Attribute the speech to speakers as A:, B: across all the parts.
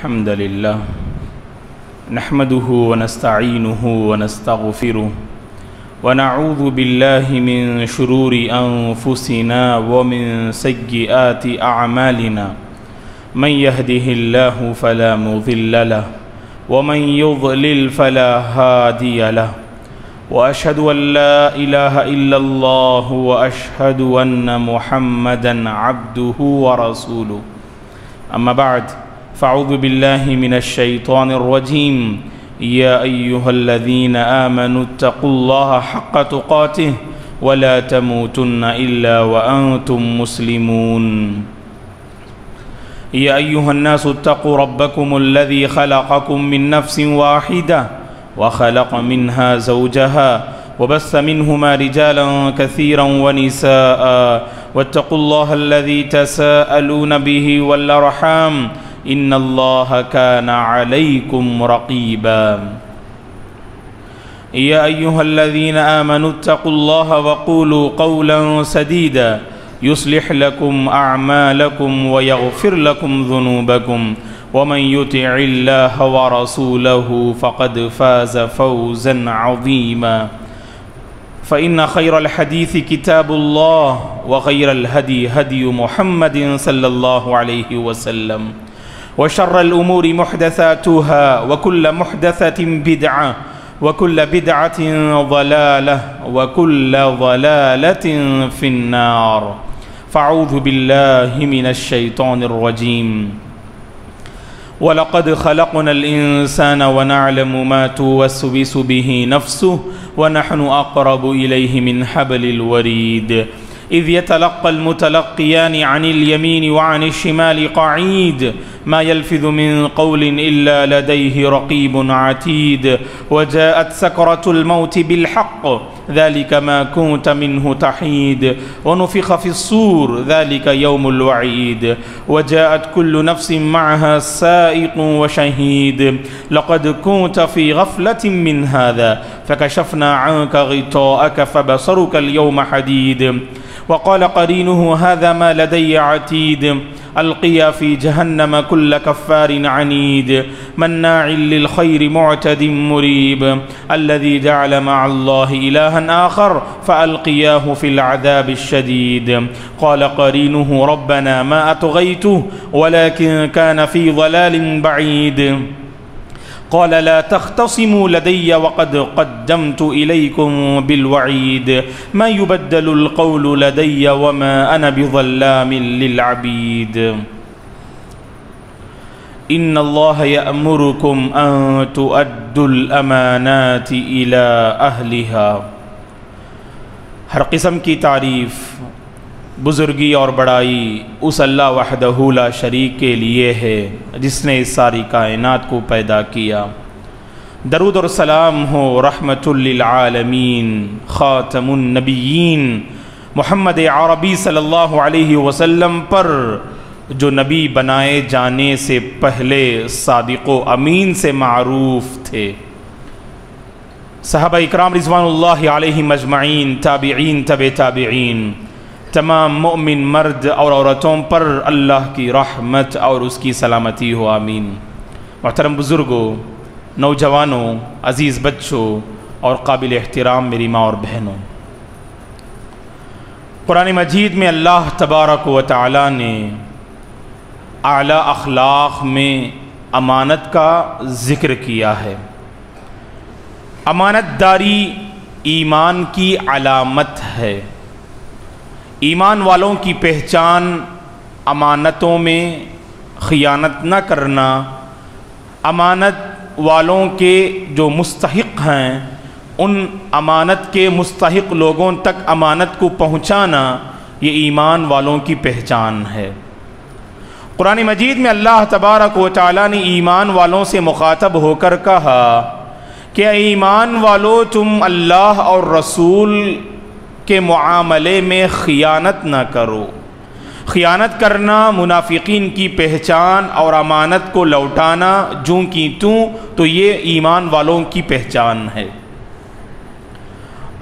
A: الحمد لله نحمده ونستعينه ونستغفره ونعوذ بالله من شرور أنفسنا ومن سيئات أعمالنا من يهده الله فلا مضل له ومن يضلل فلا هادي له وأشهد أن لا إله إلا الله وأشهد أن محمدا عبده ورسوله أما بعد فأعوذ بالله من الشيطان الرجيم يا أيها الذين آمنوا اتقوا الله حق تقاته ولا تموتن إلا وأنتم مسلمون يا أيها الناس اتقوا ربكم الذي خلقكم من نفس واحدة وخلق منها زوجها وبث منهما رجالا كثيرا ونساء واتقوا الله الذي تساءلون به والأرحام إن الله كان عليكم رقيبا يا أيها الذين آمنوا اتقوا الله وقولوا قولا سديدا يصلح لكم أعمالكم ويغفر لكم ذنوبكم ومن يطع الله ورسوله فقد فاز فوزا عظيما فإن خير الحديث كتاب الله وخير الهدي هدي محمد صلى الله عليه وسلم وشر الأمور محدثاتها وكل محدثة بدعة وكل بدعة ضلالة وكل ضلالة في النار فأعوذ بالله من الشيطان الرجيم وَلَقَدْ خَلَقْنَا الْإِنسَانَ وَنَعْلَمُ مَا تُوَسْوِسُ بِهِ نَفْسُهُ وَنَحْنُ أَقْرَبُ إِلَيْهِ مِنْ حَبْلِ الْوَرِيدِ إِذْ يَتَلَقَّى الْمُتَلَقِّيَانِ عَنِ الْيَمِينِ وَعَنِ الشِّمَالِ قَعِيدٌ ما يلفظ من قول إلا لديه رقيب عتيد وجاءت سكرة الموت بالحق ذلك ما كنت منه تحيد ونفخ في الصور ذلك يوم الوعيد وجاءت كل نفس معها سائق وشهيد لقد كنت في غفلة من هذا فكشفنا عنك غطاءك فبصرك اليوم حديد وقال قرينه هذا ما لدي عتيد القيا في جهنم كل كفار عنيد مناع للخير معتد مريب الذي جعل مع الله إلها آخر فألقياه في العذاب الشديد قال قرينه ربنا ما أطغيته ولكن كان في ضلال بعيد قال لا تختصموا لدي وقد قدمت إليكم بالوعيد ما يبدل القول لدي وما أنا بظلام للعبيد إن الله يأمركم أن تؤدوا الأمانات إلى أهلها ہر قسم کی تعریف بزرگی اور بڑائی اس اللہ وحدہ لا شریک کے لیے ہے جس نے اس ساری کائنات کو پیدا کیا۔ درود اور سلام ہو رحمت للعالمین خاتم النبیین محمد عربی صلی اللہ علیہ وسلم پر جو نبی بنائے جانے سے پہلے صادق و امین سے معروف تھے۔ صحابہ اکرام رضوان اللہ علیہم اجمعین، تابعین، تبع تابعین، تمام مؤمن مرد اور عورتوں پر اللہ کی رحمت اور اس کی سلامتی ہو، آمین۔ محترم بزرگوں، نوجوانوں، عزیز بچوں اور قابل احترام میری ماں اور بہنوں، قرآن مجید میں اللہ تبارک و تعالی نے اعلیٰ اخلاق میں امانت کا ذکر کیا ہے۔ امانت داری ایمان کی علامت ہے۔ ایمان والوں کی پہچان امانتوں میں خیانت نہ کرنا، امانت والوں کے جو مستحق ہیں ان امانت کے مستحق لوگوں تک امانت کو پہنچانا، یہ ایمان والوں کی پہچان ہے۔ قرآن مجید میں اللہ تبارک و تعالیٰ نے ایمان والوں سے مخاطب ہو کر کہا کہ اے ایمان والو، تم اللہ اور رسول کے معاملے میں خیانت نہ کرو۔ خیانت کرنا منافقین کی پہچان اور امانت کو لوٹانا جوں کی توں، تو یہ ایمان والوں کی پہچان ہے۔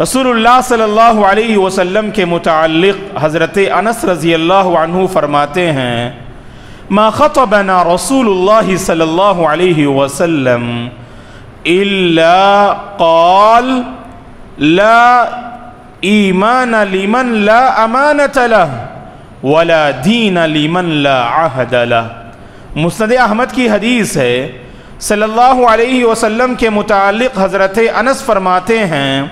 A: رسول اللہ صلی اللہ علیہ وسلم کے متعلق حضرت انس رضی اللہ عنہ فرماتے ہیں ما خطبنا رسول اللہ صلی اللہ علیہ وسلم الا قال لا ایمان لمن لا امانت له ولا دین لمن لا عہد له۔ مسند احمد کی حدیث ہے، صلی اللہ علیہ وسلم کے متعلق حضرت انس فرماتے ہیں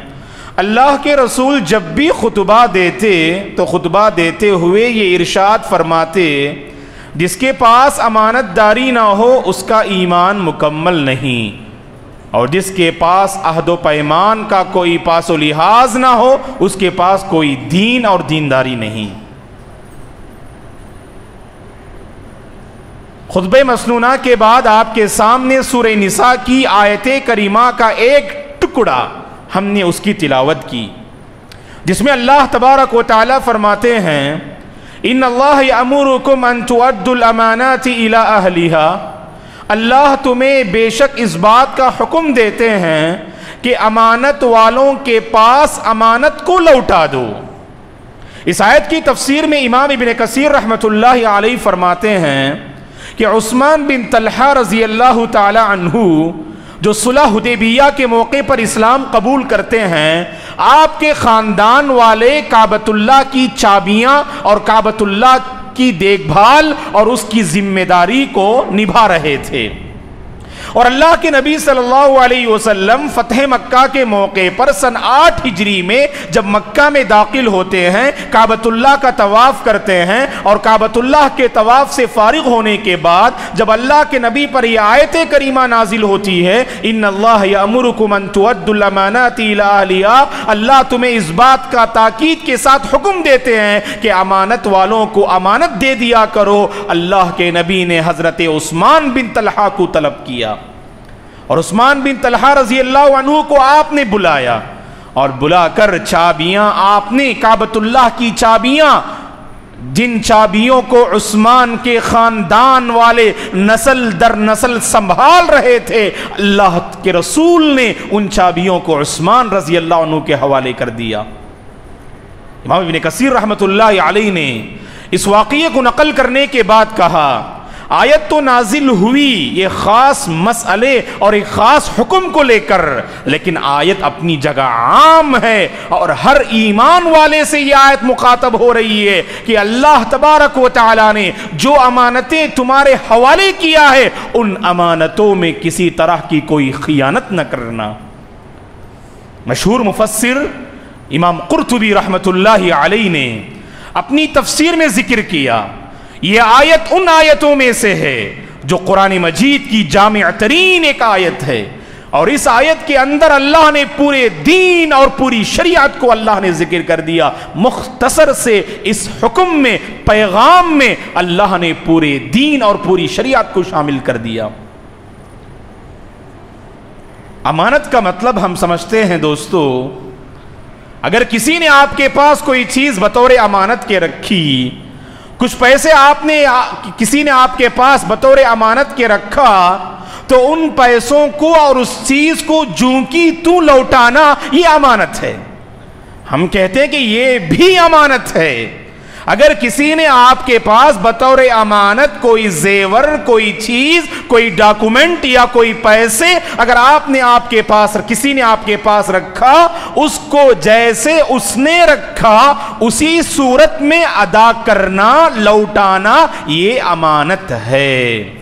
A: اللہ کے رسول جب بھی خطبہ دیتے تو خطبہ دیتے ہوئے یہ ارشاد فرماتے جس کے پاس امانت داری نہ ہو اس کا ایمان مکمل نہیں، اور جس کے پاس عہد و پیمان کا کوئی پاس و لحاظ نہ ہو اس کے پاس کوئی دین اور دینداری نہیں۔ خطبہ مسنونہ کے بعد آپ کے سامنے سورہ نساء کی آیت کریمہ کا ایک ٹکڑا ہم نے اس کی تلاوت کی، جس میں اللہ تبارک و تعالی فرماتے ہیں ان اللہ یأمرکم ان تؤدوا الامانات الی اہلہا، اللہ تمہیں بے شک اس بات کا حکم دیتے ہیں کہ امانت والوں کے پاس امانت کو لوٹا دو۔ اس آیت کی تفسیر میں امام ابن کثیر رحمۃ اللہ علیہ فرماتے ہیں کہ عثمان بن طلحہ رضی اللہ تعالی عنہ جو صلح حدیبیہ کے موقع پر اسلام قبول کرتے ہیں، آپ کے خاندان والے کعبۃ اللہ کی چابیاں اور کعبۃ اللہ کی دیکھ بھال اور اس کی ذمہ داری کو نبھا رہے تھے، اور اللہ کے نبی صلی اللہ علیہ وسلم فتح مکہ کے موقع پر سن 8 ہجری میں جب مکہ میں داخل ہوتے ہیں، کعبۃ اللہ کا طواف کرتے ہیں، اور کعبۃ اللہ کے طواف سے فارغ ہونے کے بعد جب اللہ کے نبی پر یہ آیت کریمہ نازل ہوتی ہے ان اللہ یأمرکم ان تؤدوا الامانات الی اہلہا، اللہ تمہیں اس بات کا تاکید کے ساتھ حکم دیتے ہیں کہ امانت والوں کو امانت دے دیا کرو، اللہ کے نبی نے حضرت عثمان بن طلحہ کو طلب کیا، اور عثمان بن طلحہ رضی اللہ عنہ کو آپ نے بلایا، اور بلا کر چابیاں آپ نے کعبۃ اللہ کی چابیاں، جن چابیوں کو عثمان کے خاندان والے نسل در نسل سنبھال رہے تھے، اللہ کے رسول نے ان چابیوں کو عثمان رضی اللہ عنہ کے حوالے کر دیا۔ امام ابن کثیر رحمۃ اللہ علیہ نے اس واقعے کو نقل کرنے کے بعد کہا آیت تو نازل ہوئی یہ خاص مسئلے اور ایک خاص حکم کو لے کر، لیکن آیت اپنی جگہ عام ہے، اور ہر ایمان والے سے یہ آیت مخاطب ہو رہی ہے کہ اللہ تبارک و تعالی نے جو امانتیں تمہارے حوالے کیا ہے ان امانتوں میں کسی طرح کی کوئی خیانت نہ کرنا۔ مشہور مفسر امام قرطبی رحمۃ اللہ علیہ نے اپنی تفسیر میں ذکر کیا یہ آیت ان آیتوں میں سے ہے جو قرآن مجید کی جامع ترین ایک آیت ہے، اور اس آیت کے اندر اللہ نے پورے دین اور پوری شریعت کو اللہ نے ذکر کر دیا۔ مختصر سے اس حکم میں، پیغام میں اللہ نے پورے دین اور پوری شریعت کو شامل کر دیا۔ امانت کا مطلب ہم سمجھتے ہیں دوستو، اگر کسی نے آپ کے پاس کوئی چیز بطور امانت کے رکھی، کچھ پیسے کسی نے آپ کے پاس بطور امانت کے رکھا، تو ان پیسوں کو اور اس چیز کو جوں کی توں لوٹانا یہ امانت ہے۔ ہم کہتے ہیں کہ یہ بھی امانت ہے۔ اگر کسی نے آپ کے پاس بطور امانت کوئی زیور، کوئی چیز، کوئی ڈاکومنٹ یا کوئی پیسے اگر کسی نے آپ کے پاس رکھا، اس کو جیسے اس نے رکھا اسی صورت میں ادا کرنا، لوٹانا یہ امانت ہے۔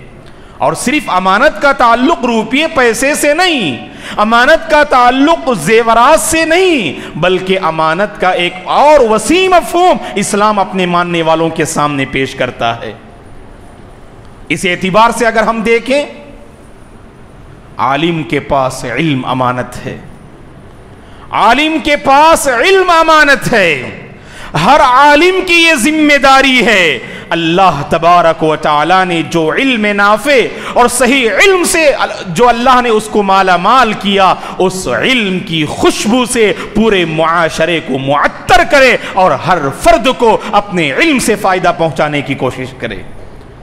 A: اور صرف امانت کا تعلق روپیے پیسے سے نہیں، امانت کا تعلق زیورات سے نہیں، بلکہ امانت کا ایک اور وسیع مفہوم اسلام اپنے ماننے والوں کے سامنے پیش کرتا ہے۔ اس اعتبار سے اگر ہم دیکھیں، عالم کے پاس علم امانت ہے، عالم کے پاس علم امانت ہے، ہر عالم کی یہ ذمہ داری ہے اللہ تبارک و تعالی نے جو علم نافع اور صحیح علم سے جو اللہ نے اس کو مالا مال کیا، اس علم کی خوشبو سے پورے معاشرے کو معطر کرے اور ہر فرد کو اپنے علم سے فائدہ پہنچانے کی کوشش کرے۔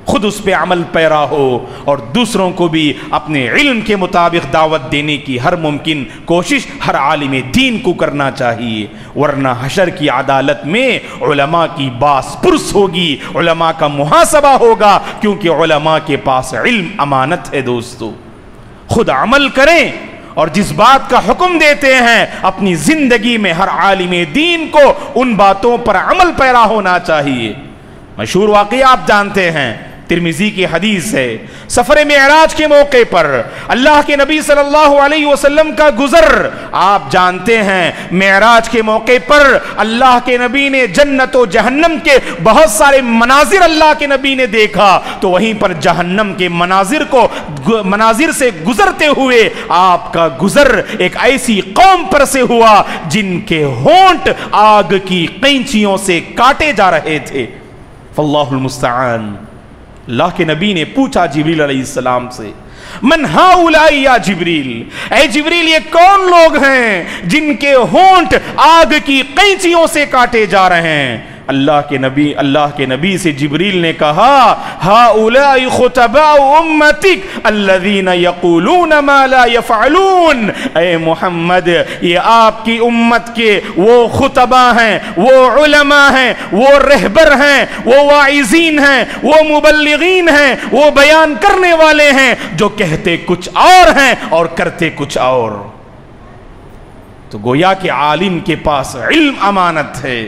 A: خود اس پہ عمل پیرا ہو اور دوسروں کو بھی اپنے علم کے مطابق دعوت دینے کی ہر ممکن کوشش ہر عالم دین کو کرنا چاہیے، ورنہ حشر کی عدالت میں علماء کی باس پرس ہوگی، علماء کا محاسبہ ہوگا، کیونکہ علماء کے پاس علم امانت ہے۔ دوستو خود عمل کریں اور جس بات کا حکم دیتے ہیں اپنی زندگی میں ہر عالم دین کو ان باتوں پر عمل پیرا ہونا چاہیے۔ مشہور واقعہ آپ جانتے ہیں، ترمذی کی حدیث ہے، سفر معراج کے موقع پر اللہ کے نبی صلی اللہ علیہ وسلم کا گزر آپ جانتے ہیں۔ معراج کے موقع پر اللہ کے نبی نے جنت و جہنم کے بہت سارے مناظر اللہ کے نبی نے دیکھا، تو وہیں پر جہنم کے مناظر سے گزرتے ہوئے آپ کا گزر ایک ایسی قوم پر سے ہوا جن کے ہونٹ آگ کی قینچیوں سے کاٹے جا رہے تھے۔ فاللہ المستعان۔ اللہ کے نبی نے پوچھا جبریل علیہ السلام سے، من ہؤلاء یا جبریل، اے جبریل یہ کون لوگ ہیں جن کے ہونٹ آگ کی قینچیوں سے کاٹے جا رہے ہیں؟ اللہ کے نبی سے جبریل نے کہا، ہؤلاء خطباء امتک الذین یقولون ما لا یفعلون، اے محمد یہ آپ کی امت کے وہ خطبہ ہیں، وہ علماء ہیں، وہ رہبر ہیں، وہ واعظین ہیں، وہ مبلغین ہیں، وہ بیان کرنے والے ہیں جو کہتے کچھ اور ہیں اور کرتے کچھ اور۔ تو گویا کہ عالم کے پاس علم امانت ہے،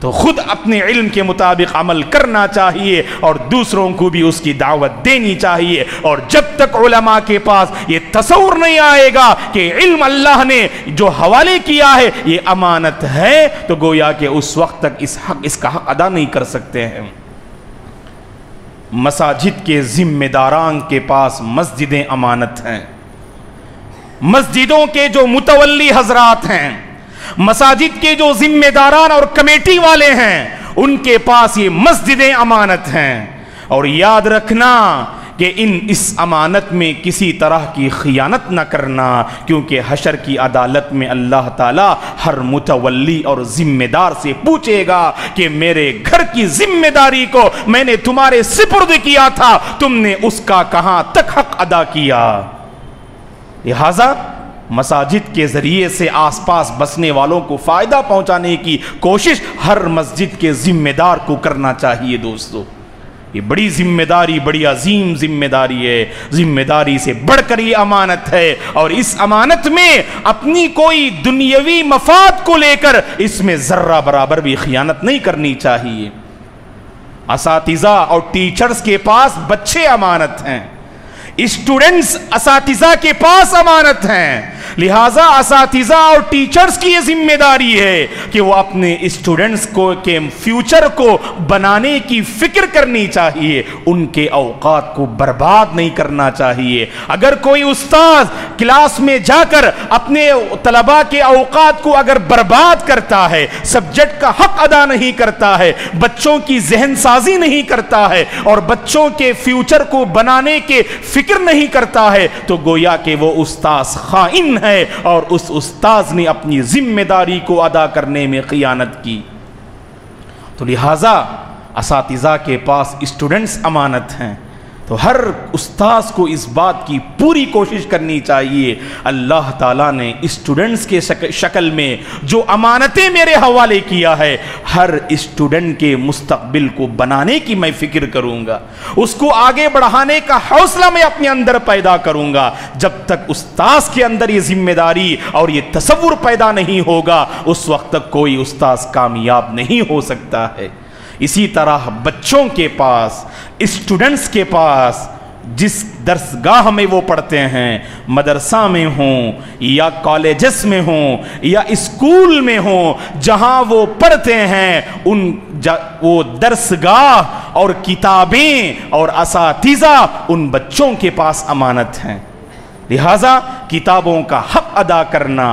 A: تو خود اپنے علم کے مطابق عمل کرنا چاہیے اور دوسروں کو بھی اس کی دعوت دینی چاہیے۔ اور جب تک علماء کے پاس یہ تصور نہیں آئے گا کہ علم اللہ نے جو حوالے کیا ہے یہ امانت ہے، تو گویا کہ اس وقت تک اس کا حق ادا نہیں کر سکتے ہیں۔ مساجد کے ذمہ داران کے پاس مسجدیں امانت ہیں، مسجدوں کے جو متولی حضرات ہیں، مساجد کے جو ذمہ داران اور کمیٹی والے ہیں، ان کے پاس یہ مسجدیں امانت ہیں۔ اور یاد رکھنا کہ اس امانت میں کسی طرح کی خیانت نہ کرنا، کیونکہ حشر کی عدالت میں اللہ تعالیٰ ہر متولی اور ذمہ دار سے پوچھے گا کہ میرے گھر کی ذمہ داری کو میں نے تمہارے سپرد کیا تھا، تم نے اس کا کہاں تک حق ادا کیا؟ لہذا مساجد کے ذریعے سے آس پاس بسنے والوں کو فائدہ پہنچانے کی کوشش ہر مسجد کے ذمہ دار کو کرنا چاہیے۔ دوستو یہ بڑی ذمہ داری، بڑی عظیم ذمہ داری ہے، ذمہ داری سے بڑھ کر یہ امانت ہے، اور اس امانت میں اپنی کوئی دنیاوی مفاد کو لے کر اس میں ذرہ برابر بھی خیانت نہیں کرنی چاہیے۔ اساتذہ اور ٹیچرز کے پاس بچے امانت ہیں، اسٹوڈنٹس اساتذہ کے پاس امانت ہیں، لہٰذا اساتذہ اور ٹیچرز کی یہ ذمہ داری ہے کہ وہ اپنے اسٹوڈنٹس کو کے فیوچر کو بنانے کی فکر کرنی چاہیے، ان کے اوقات کو برباد نہیں کرنا چاہیے۔ اگر کوئی استاد کلاس میں جا کر اپنے طلباء کے اوقات کو اگر برباد کرتا ہے، سبجیکٹ کا حق ادا نہیں کرتا ہے، بچوں کی ذہن سازی نہیں کرتا ہے اور بچوں کے فیوچر کو بنانے کے فکر نہیں کرتا ہے، تو گویا کہ وہ استاذ خائن ہے اور اس استاذ نے اپنی ذمہ داری کو ادا کرنے میں خیانت کی۔ تو لہٰذا اساتذہ کے پاس اسٹوڈنٹس امانت ہیں، تو ہر استاذ کو اس بات کی پوری کوشش کرنی چاہیے اللہ تعالیٰ نے اسٹوڈنٹس کے شکل میں جو امانتیں میرے حوالے کیا ہے، ہر اسٹوڈنٹ کے مستقبل کو بنانے کی میں فکر کروں گا، اس کو آگے بڑھانے کا حوصلہ میں اپنے اندر پیدا کروں گا۔ جب تک استاذ کے اندر یہ ذمہ داری اور یہ تصور پیدا نہیں ہوگا، اس وقت تک کوئی استاذ کامیاب نہیں ہو سکتا ہے۔ اسی طرح بچوں کے پاس، اسٹوڈنٹس کے پاس جس درسگاہ میں وہ پڑھتے ہیں، مدرسہ میں ہوں یا کالجز میں ہوں یا اسکول میں ہوں، جہاں وہ پڑھتے ہیں وہ درسگاہ اور کتابیں اور اساتذہ ان بچوں کے پاس امانت ہیں۔ لہذا کتابوں کا حق ادا کرنا،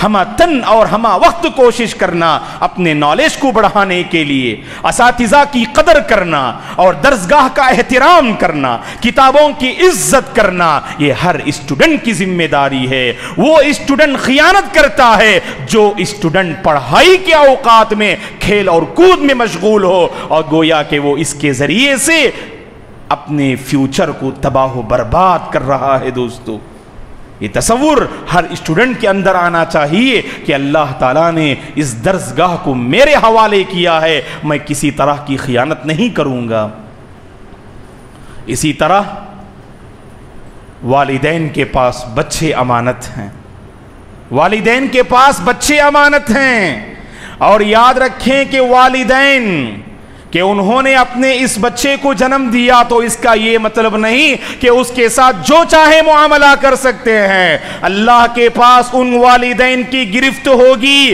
A: ہمہ تن اور ہمہ وقت کوشش کرنا اپنے نالج کو بڑھانے کے لیے، اساتذہ کی قدر کرنا اور درسگاہ کا احترام کرنا، کتابوں کی عزت کرنا، یہ ہر اسٹوڈنٹ کی ذمہ داری ہے۔ وہ اسٹوڈنٹ خیانت کرتا ہے جو اسٹوڈنٹ پڑھائی کے اوقات میں کھیل اور کود میں مشغول ہو، اور گویا کہ وہ اس کے ذریعے سے اپنے فیوچر کو تباہ و برباد کر رہا ہے دوستو۔ یہ تصور ہر اسٹوڈنٹ کے اندر آنا چاہیے کہ اللہ تعالیٰ نے اس درسگاہ کو میرے حوالے کیا ہے، میں کسی طرح کی خیانت نہیں کروں گا۔ اسی طرح والدین کے پاس بچے امانت ہیں، والدین کے پاس بچے امانت ہیں، اور یاد رکھیں کہ والدین کہ انہوں نے اپنے اس بچے کو جنم دیا تو اس کا یہ مطلب نہیں کہ اس کے ساتھ جو چاہے معاملہ کر سکتے ہیں۔ اللہ کے پاس ان والدین کی گرفت ہوگی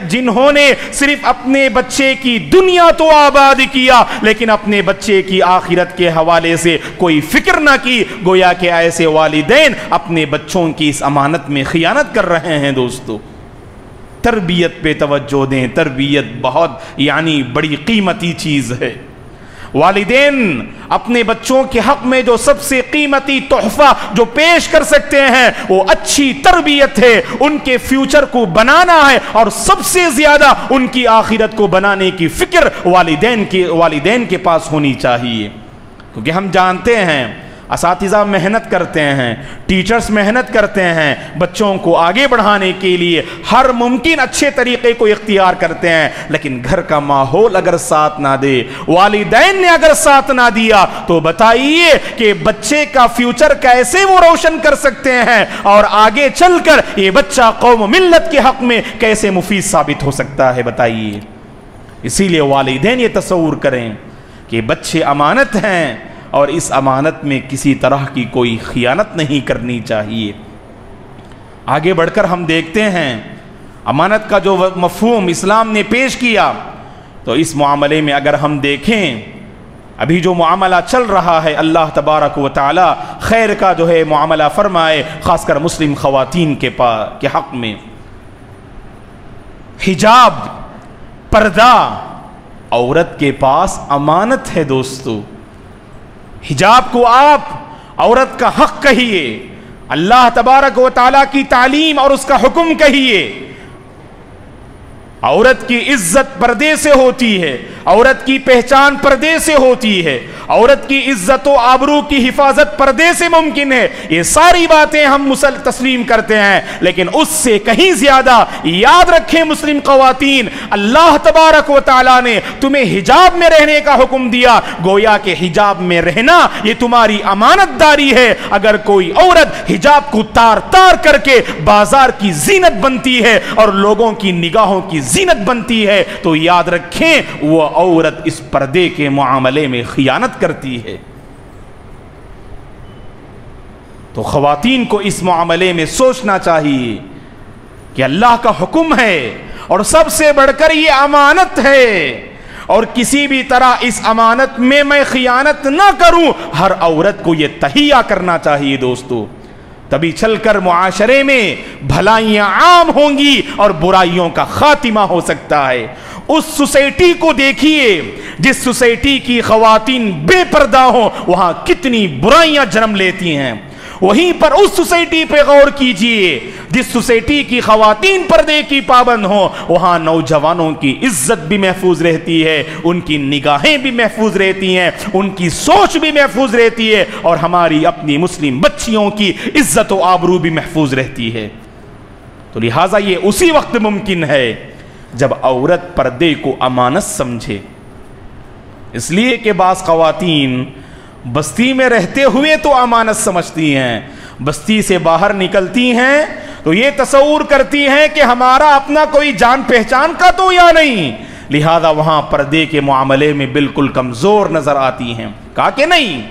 A: جنہوں نے صرف اپنے بچے کی دنیا تو آباد کیا لیکن اپنے بچے کی آخرت کے حوالے سے کوئی فکر نہ کی۔ گویا کہ ایسے والدین اپنے بچوں کی اس امانت میں خیانت کر رہے ہیں دوستو۔ تربیت پہ توجہ دیں، تربیت بہت بڑی قیمتی چیز ہے۔ والدین اپنے بچوں کے حق میں جو سب سے قیمتی تحفہ جو پیش کر سکتے ہیں وہ اچھی تربیت ہے، ان کے فیوچر کو بنانا ہے، اور سب سے زیادہ ان کی آخرت کو بنانے کی فکر والدین کے پاس ہونی چاہیے۔ کیونکہ ہم جانتے ہیں اساتذہ محنت کرتے ہیں، ٹیچرز محنت کرتے ہیں، بچوں کو آگے بڑھانے کے لیے ہر ممکن اچھے طریقے کو اختیار کرتے ہیں، لیکن گھر کا ماحول اگر ساتھ نہ دے، والدین نے اگر ساتھ نہ دیا تو بتائیے کہ بچے کا فیوچر کیسے وہ روشن کر سکتے ہیں، اور آگے چل کر یہ بچہ قوم و ملت کے حق میں کیسے مفید ثابت ہو سکتا ہے بتائیے۔ اسی لیے والدین یہ تصور کریں کہ بچے امانت ہیں، اور اس امانت میں کسی طرح کی کوئی خیانت نہیں کرنی چاہیے۔ آگے بڑھ کر ہم دیکھتے ہیں امانت کا جو مفہوم اسلام نے پیش کیا، تو اس معاملے میں اگر ہم دیکھیں ابھی جو معاملہ چل رہا ہے، اللہ تبارک و تعالی خیر کا جو ہے معاملہ فرمائے، خاص کر مسلم خواتین کے حق میں۔ حجاب، پردہ عورت کے پاس امانت ہے دوستو۔ حجاب کو آپ عورت کا حق کہیے، اللہ تبارک و تعالیٰ کی تعلیم اور اس کا حکم کہیے۔ عورت کی عزت پردے سے ہوتی ہے، عورت کی پہچان پردے سے ہوتی ہے، عورت کی عزت و آبرو کی حفاظت پردے سے ممکن ہے۔ یہ ساری باتیں ہم تسلیم کرتے ہیں، لیکن اس سے کہیں زیادہ یاد رکھیں مسلم خواتین، اللہ تبارک و تعالیٰ نے تمہیں حجاب میں رہنے کا حکم دیا، گویا کہ حجاب میں رہنا یہ تمہاری امانت داری ہے۔ اگر کوئی عورت حجاب کو تار تار کر کے بازار کی زینت بنتی ہے اور لوگوں کی نگاہوں کی زینت بنتی ہے تو یاد رکھیں وہ عورت اس پردے کے معاملے میں خیانت کرتی ہے۔ تو خواتین کو اس معاملے میں سوچنا چاہیے کہ اللہ کا حکم ہے اور سب سے بڑھ کر یہ امانت ہے، اور کسی بھی طرح اس امانت میں میں خیانت نہ کروں، ہر عورت کو یہ تہیہ کرنا چاہیے دوستو۔ تبھی چل کر معاشرے میں بھلائیاں عام ہوں گی اور برائیوں کا خاتمہ ہو سکتا ہے۔ اس سوسائٹی کو دیکھیے جس سوسائٹی کی خواتین بے پردہ ہوں، وہاں کتنی برائیاں جنم لیتی ہیں۔ وہیں پر اس سوسائٹی پہ غور کیجئے جس سوسائٹی کی خواتین پردے کی پابند ہوں، وہاں نوجوانوں کی عزت بھی محفوظ رہتی ہے، ان کی نگاہیں بھی محفوظ رہتی ہیں، ان کی سوچ بھی محفوظ رہتی ہے، اور ہماری اپنی مسلم بچیوں کی عزت و آبرو بھی محفوظ رہتی ہے۔ تو لہٰذا یہ اسی وقت ممکن ہے جب عورت پردے کو امانت سمجھے۔ اس لیے کہ بعض خواتین بستی میں رہتے ہوئے تو امانت سمجھتی ہیں، بستی سے باہر نکلتی ہیں تو یہ تصور کرتی ہیں کہ ہمارا اپنا کوئی جان پہچان کا تو یا نہیں، لہذا وہاں پردے کے معاملے میں بالکل کمزور نظر آتی ہیں۔ کہا کہ نہیں،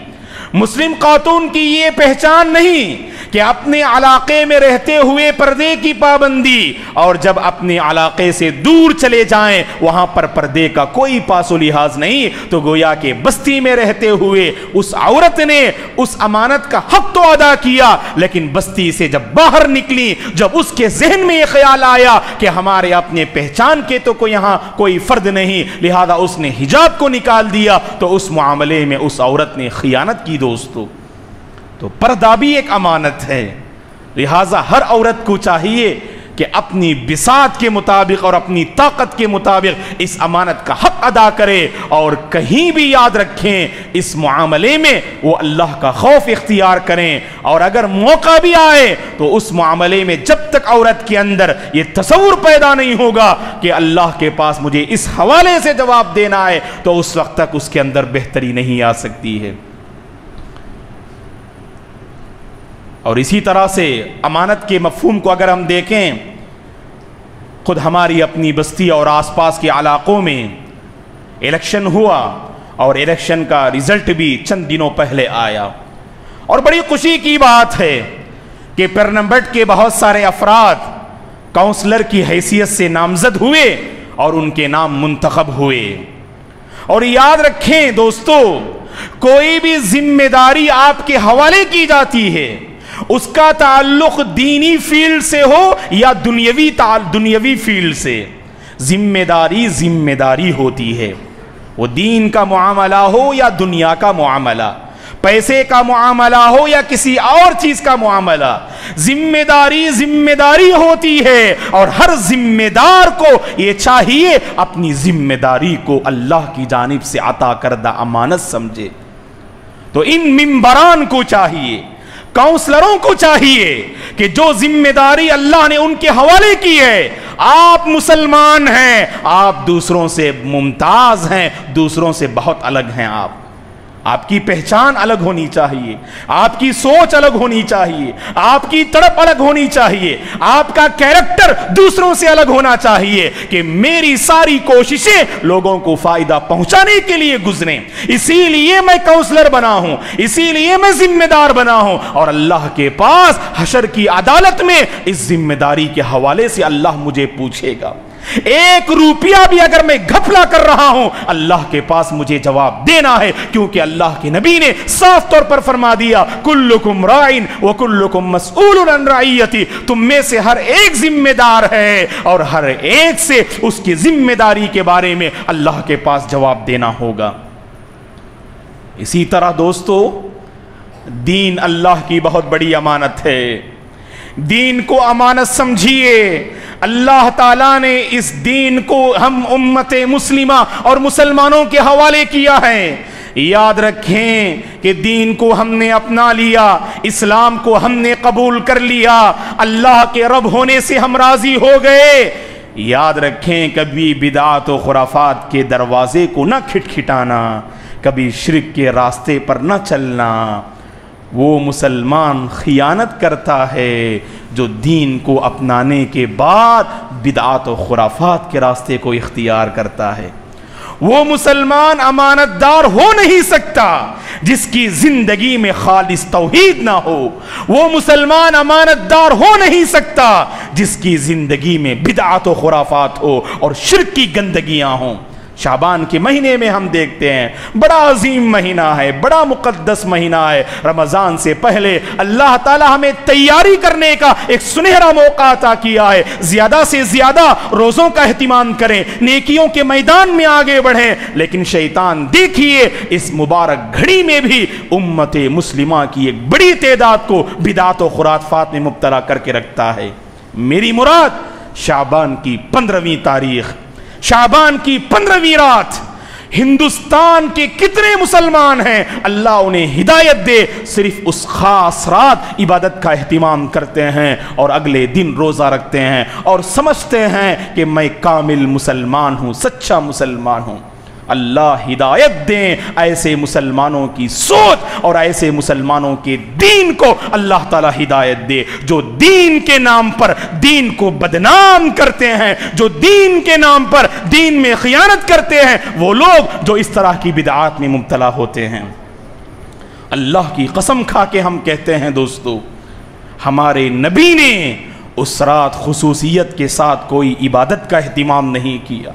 A: مسلم خاتون کی یہ پہچان نہیں کہ اپنے علاقے میں رہتے ہوئے پردے کی پابندی، اور جب اپنے علاقے سے دور چلے جائیں وہاں پر پردے کا کوئی پاس و لحاظ نہیں۔ تو گویا کہ بستی میں رہتے ہوئے اس عورت نے اس امانت کا حق تو ادا کیا، لیکن بستی سے جب باہر نکلی، جب اس کے ذہن میں یہ خیال آیا کہ ہمارے اپنے پہچان کے تو یہاں کوئی فرد نہیں، لہذا اس نے حجاب کو نکال دیا، تو اس معاملے میں اس عورت نے خیانت کی دوستو۔ تو پردہ بھی ایک امانت ہے، لہٰذا ہر عورت کو چاہیے کہ اپنی بساط کے مطابق اور اپنی طاقت کے مطابق اس امانت کا حق ادا کرے، اور کہیں بھی یاد رکھیں اس معاملے میں وہ اللہ کا خوف اختیار کریں، اور اگر موقع بھی آئے تو اس معاملے میں جب تک عورت کے اندر یہ تصور پیدا نہیں ہوگا کہ اللہ کے پاس مجھے اس حوالے سے جواب دینا ہے، تو اس وقت تک اس کے اندر بہتری نہیں آ سکتی ہے۔ اور اسی طرح سے امانت کے مفہوم کو اگر ہم دیکھیں، خود ہماری اپنی بستی اور آس پاس کے علاقوں میں الیکشن ہوا، اور الیکشن کا رزلٹ بھی چند دنوں پہلے آیا، اور بڑی خوشی کی بات ہے کہ پرنمبٹ کے بہت سارے افراد کونسلر کی حیثیت سے نامزد ہوئے اور ان کے نام منتخب ہوئے۔ اور یاد رکھیں دوستو، کوئی بھی ذمہ داری آپ کے حوالے کی جاتی ہے، اس کا تعلق دینی فیلڈ سے ہو یا دنیاوی فیلڈ سے، ذمہ داری ہوتی ہے، وہ دین کا معاملہ ہو یا دنیا کا معاملہ، پیسے کا معاملہ ہو یا کسی اور چیز کا معاملہ، ذمہ داری ہوتی ہے، اور ہر ذمہ دار کو یہ چاہیے اپنی ذمہ داری کو اللہ کی جانب سے عطا کردہ امانت سمجھے۔ تو ان ممبران کو چاہیے، کاؤنسلروں کو چاہیے کہ جو ذمہ داری اللہ نے ان کے حوالے کی ہے، آپ مسلمان ہیں، آپ دوسروں سے ممتاز ہیں، دوسروں سے بہت الگ ہیں، آپ کی پہچان الگ ہونی چاہیے، آپ کی سوچ الگ ہونی چاہیے، آپ کی تڑپ الگ ہونی چاہیے، آپ کا کیریکٹر دوسروں سے الگ ہونا چاہیے کہ میری ساری کوششیں لوگوں کو فائدہ پہنچانے کے لیے گزریں، اسی لیے میں کاؤنسلر بنا ہوں، اسی لیے میں ذمہ دار بنا ہوں، اور اللہ کے پاس حشر کی عدالت میں اس ذمہ داری کے حوالے سے اللہ مجھے پوچھے گا۔ ایک روپیہ بھی اگر میں گھپلا کر رہا ہوں، اللہ کے پاس مجھے جواب دینا ہے، کیونکہ اللہ کے نبی نے صاف طور پر فرما دیا، کلکم راعٍ وکلکم مسئول عن رعیتہ، تم میں سے ہر ایک ذمہ دار ہے، اور ہر ایک سے اس کی ذمہ داری کے بارے میں اللہ کے پاس جواب دینا ہوگا۔ اسی طرح دوستو، دین اللہ کی بہت بڑی امانت ہے، دین کو امانت سمجھیے۔ اللہ تعالیٰ نے اس دین کو ہم امت مسلمہ اور مسلمانوں کے حوالے کیا ہے۔ یاد رکھیں کہ دین کو ہم نے اپنا لیا، اسلام کو ہم نے قبول کر لیا، اللہ کے رب ہونے سے ہم راضی ہو گئے۔ یاد رکھیں کبھی بدعات و خرافات کے دروازے کو نہ کھٹکھٹانا، کبھی شرک کے راستے پر نہ چلنا۔ وہ مسلمان خیانت کرتا ہے جو دین کو اپنانے کے بعد بدعات و خرافات کے راستے کو اختیار کرتا ہے۔ وہ مسلمان امانت دار ہو نہیں سکتا جس کی زندگی میں خالص توحید نہ ہو، وہ مسلمان امانت دار ہو نہیں سکتا جس کی زندگی میں بدعات و خرافات ہو اور شرک کی گندگیاں ہوں۔ شعبان کے مہینے میں ہم دیکھتے ہیں بڑا عظیم مہینہ ہے، بڑا مقدس مہینہ ہے، رمضان سے پہلے اللہ تعالی ہمیں تیاری کرنے کا ایک سنہرا موقع عطا کیا ہے۔ زیادہ سے زیادہ روزوں کا اہتمام کریں، نیکیوں کے میدان میں آگے بڑھیں، لیکن شیطان دیکھیے اس مبارک گھڑی میں بھی امت مسلمہ کی ایک بڑی تعداد کو بدعات و خرافات میں مبتلا کر کے رکھتا ہے۔ میری مراد شعبان کی 15ویں تاریخ، شعبان کی 15ویں رات، ہندوستان کے کتنے مسلمان ہیں اللہ انہیں ہدایت دے، صرف اس خاص رات عبادت کا اہتمام کرتے ہیں اور اگلے دن روزہ رکھتے ہیں اور سمجھتے ہیں کہ میں کامل مسلمان ہوں، سچا مسلمان ہوں۔ اللہ ہدایت دیں ایسے مسلمانوں کی سوچ اور ایسے مسلمانوں کے دین کو اللہ تعالی ہدایت دے، جو دین کے نام پر دین کو بدنام کرتے ہیں، جو دین کے نام پر دین میں خیانت کرتے ہیں، وہ لوگ جو اس طرح کی بدعات میں مبتلا ہوتے ہیں۔ اللہ کی قسم کھا کے ہم کہتے ہیں دوستو، ہمارے نبی نے اس رات خصوصیت کے ساتھ کوئی عبادت کا اہتمام نہیں کیا۔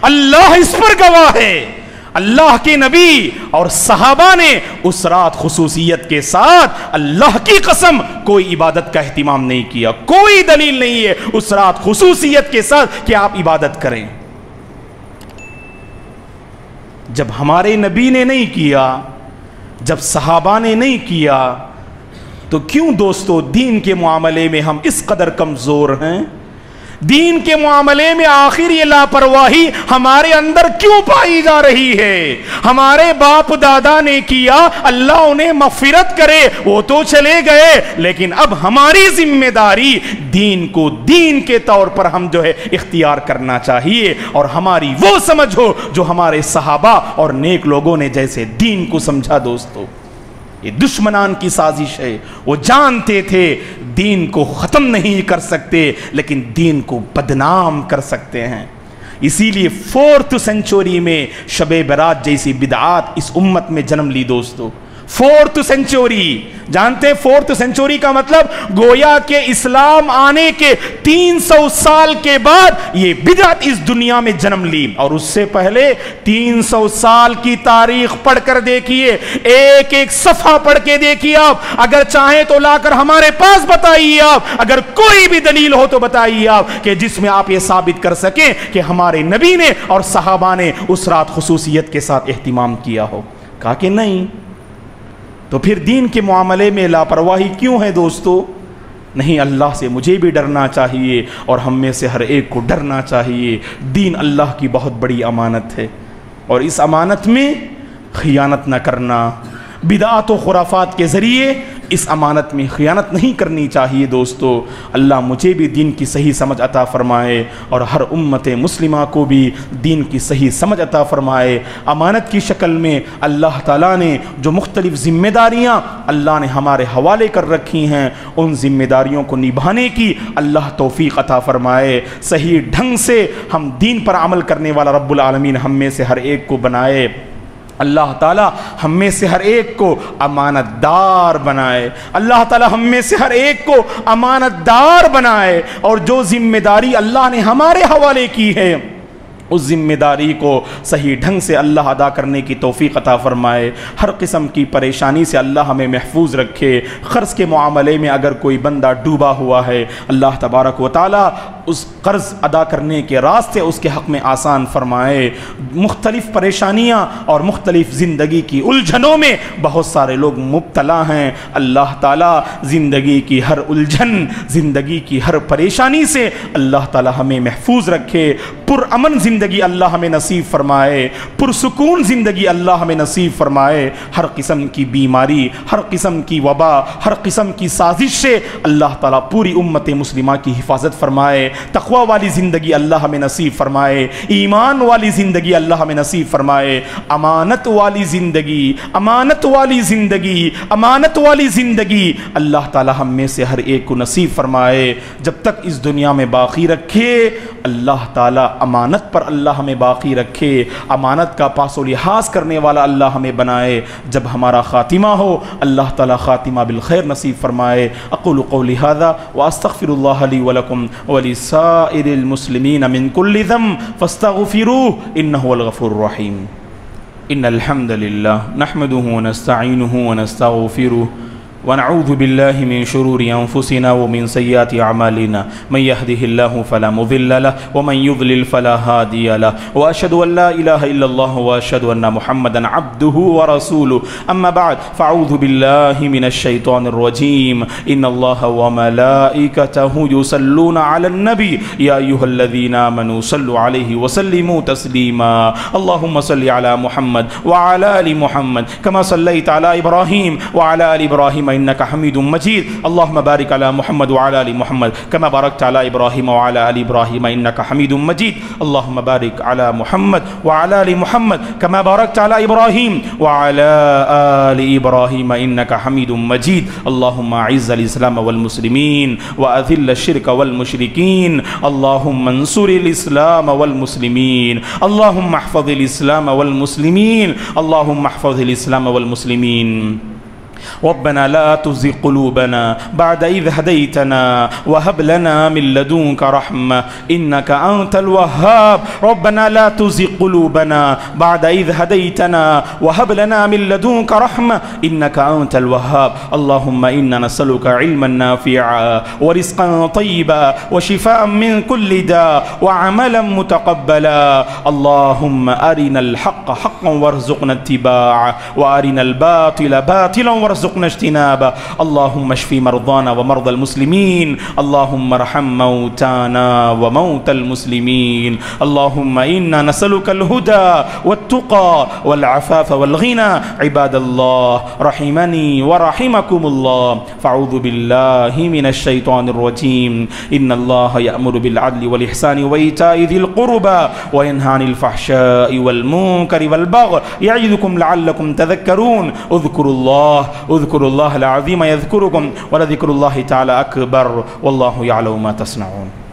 A: اللہ اس پر گواہ ہے، اللہ کے نبی اور صحابہ نے اس رات خصوصیت کے ساتھ اللہ کی قسم کوئی عبادت کا اہتمام نہیں کیا۔ کوئی دلیل نہیں ہے اس رات خصوصیت کے ساتھ کہ آپ عبادت کریں۔ جب ہمارے نبی نے نہیں کیا، جب صحابہ نے نہیں کیا، تو کیوں دوستو دین کے معاملے میں ہم اس قدر کمزور ہیں؟
B: دین کے معاملے میں آخر یہ لاپرواہی ہمارے اندر کیوں پائی جا رہی ہے؟ ہمارے باپ دادا نے کیا، اللہ انہیں مغفرت کرے، وہ تو چلے گئے، لیکن اب ہماری ذمہ داری دین کو دین کے طور پر ہم اختیار کرنا چاہیے، اور ہماری وہ سمجھ ہو جو ہمارے صحابہ اور نیک لوگوں نے جیسے دین کو سمجھا۔ دوستو، یہ دشمنان کی سازش ہے، وہ جانتے تھے دین کو ختم نہیں کر سکتے لیکن دین کو بدنام کر سکتے ہیں۔ اسی لیے 4th سینچری میں شب برات جیسی بدعات اس امت میں جنم لی۔ دوستو 4th سینچری، جانتے 4th سینچری کا مطلب گویا کہ اسلام آنے کے 300 سال کے بعد یہ بدعت اس دنیا میں جنم لی، اور اس سے پہلے 300 سال کی تاریخ پڑھ کر دیکھیے، ایک ایک صفحہ پڑھ کے دیکھیے آپ، اگر چاہیں تو لا کر ہمارے پاس بتائیے آپ، اگر کوئی بھی دلیل ہو تو بتائیے آپ کہ جس میں آپ یہ ثابت کر سکیں کہ ہمارے نبی نے اور صحابہ نے اس رات خصوصیت کے ساتھ اہتمام کیا ہو۔ کہا کہ نہیں۔ تو پھر دین کے معاملے میں لاپرواہی کیوں ہے دوستو؟ نہیں، اللہ سے مجھے بھی ڈرنا چاہیے اور ہم میں سے ہر ایک کو ڈرنا چاہیے۔ دین اللہ کی بہت بڑی امانت ہے، اور اس امانت میں خیانت نہ کرنا، بدعات و خرافات کے ذریعے اس امانت میں خیانت نہیں کرنی چاہیے۔ دوستو، اللہ مجھے بھی دین کی صحیح سمجھ عطا فرمائے اور ہر امت مسلمہ کو بھی دین کی صحیح سمجھ عطا فرمائے۔ امانت کی شکل میں اللہ تعالیٰ نے جو مختلف ذمہ داریاں اللہ نے ہمارے حوالے کر رکھی ہیں، ان ذمہ داریوں کو نبھانے کی اللہ توفیق عطا فرمائے۔ صحیح ڈھنگ سے ہم دین پر عمل کرنے والا رب العالمین ہم میں سے ہر ایک کو بنائے۔ اللہ تعالیٰ ہم میں سے ہر ایک کو امانت دار بنائے، اللہ تعالیٰ ہم میں سے ہر ایک کو امانت دار بنائے، اور جو ذمہ داری اللہ نے ہمارے حوالے کی ہے اس ذمہ داری کو صحیح ڈھنگ سے اللہ ادا کرنے کی توفیق عطا فرمائے۔ ہر قسم کی پریشانی سے اللہ ہمیں محفوظ رکھے۔ قرض کے معاملے میں اگر کوئی بندہ ڈوبا ہوا ہے، اللہ تبارک و تعالیٰ اس قرض ادا کرنے کے راستے اس کے حق میں آسان فرمائے۔ مختلف پریشانیاں اور مختلف زندگی کی الجھنوں میں بہت سارے لوگ مبتلا ہیں، اللہ تعالیٰ زندگی کی ہر الجھن، زندگی کی ہر پریشانی سے اللہ تعالیٰ ہمیں محفوظ رکھے۔ پرامن زندگی اللہ ہمیں نصیب فرمائے، پرسکون زندگی اللہ ہمیں نصیب فرمائے۔ ہر قسم کی بیماری، ہر قسم کی وبا، ہر قسم کی سازش سے اللہ تعالیٰ پوری امت مسلمہ کی حفاظت فرمائے۔ تقوی والی زندگی اللہ ہمیں نصیب فرمائے، ایمان والی زندگی اللہ ہمیں نصیب فرمائے، امانت والی زندگی، امانت والی زندگی، امانت والی زندگی اللہ تعالیٰ ہم میں سے ہر ایک کو نصیب فرمائے۔ جب تک اس دنیا میں باقی رکھے اللہ تعالیٰ امانت پر اللہ ہمیں باقی رکھے، امانت کا پاس و لحاظ کرنے والا اللہ ہمیں بنائے۔ جب ہمارا خاتمہ ہو اللہ تعالیٰ خاتمہ بالخیر نصیب فرمائے۔ اقول قولی ھذا واستغفر اللہ لی ولکم ولسائر المسلمین من کل ذنب فاستغفروہ انہ هو الغفور الرحیم۔ ان الحمد للہ نحمده ونستعینه ونستغفره ونعوذ بالله من شرور أنفسنا ومن سيئات أعمالنا، من يهده الله فلا مضل له ومن يضلل فلا هادي له، وأشهد أن لا إله إلا الله وأشهد أن محمدا عبده ورسوله. أما بعد فأعوذ بالله من الشيطان الرجيم. إن الله وملائكته يصلون على النبي يا أيها الذين آمنوا صلوا عليه وسلموا تسليما. اللهم صل على محمد وعلى آل محمد كما صليت على إبراهيم وعلى آل إبراهيم إنك حميد مجيد. اللهم بارك على محمد وعلى آل محمد كما باركت على إبراهيم وعلى آل إبراهيم إنك حميد مجيد. اللهم بارك على محمد وعلى آل محمد كما باركت على إبراهيم وعلى آل إبراهيم إنك حميد مجيد. اللهم أعز الإسلام والمسلمين وأذل الشرك والمشركين. اللهم انصر الإسلام والمسلمين. اللهم احفظ الإسلام والمسلمين. اللهم احفظ الإسلام والمسلمين. ربنا لا تزغ قلوبنا بعد إذ هديتنا وهب لنا من لدنك رحمة إنك أنت الوهاب. ربنا لا تزغ قلوبنا بعد إذ هديتنا وهب لنا من لدنك رحمة إنك أنت الوهاب. اللهم إنا نسألك علما نافعا ورزقا طيبا وشفاء من كل داء وعملا متقبلا. اللهم أرنا الحق حقا وارزقنا اتباعه وأرنا الباطل باطلا
A: وارزقنا اجتنابه. اللهم اشف مرضانا ومرضى المسلمين، اللهم ارحم موتانا وموتى المسلمين. اللهم إنا نسألك الهدى والتقى والعفاف والغنى. عباد الله، رحمني ورحمكم الله، فاعوذ بالله من الشيطان الرجيم. إن الله يأمر بالعدل والإحسان وإيتاء ذي القربى وينهى عن الفحشاء والمنكر والبغي يعظكم لعلكم تذكرون. اذكروا الله العظيم يذكركم، ولذكر الله تعالى أكبر، والله يعلم ما تصنعون.